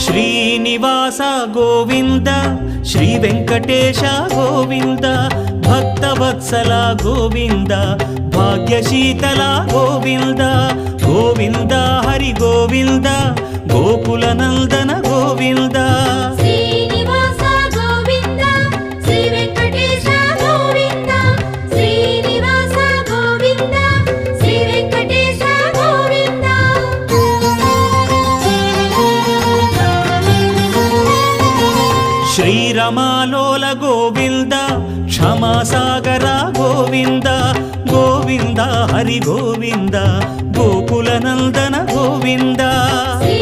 Srinivasa Govinda Shri Venkatesha Govinda Bhaktavatsala Govinda భాగ్యశీతల Govinda Govinda Hari Govinda Gokula Nandana Govinda Srinivasa Govinda Shri Venkatesha Govinda Srinivasa Govinda Shri Venkatesha Govinda శ్రీరమాలోల Govinda క్షమాసాగర Govinda Govinda Hari Govinda Gokula Nandana Govinda Shri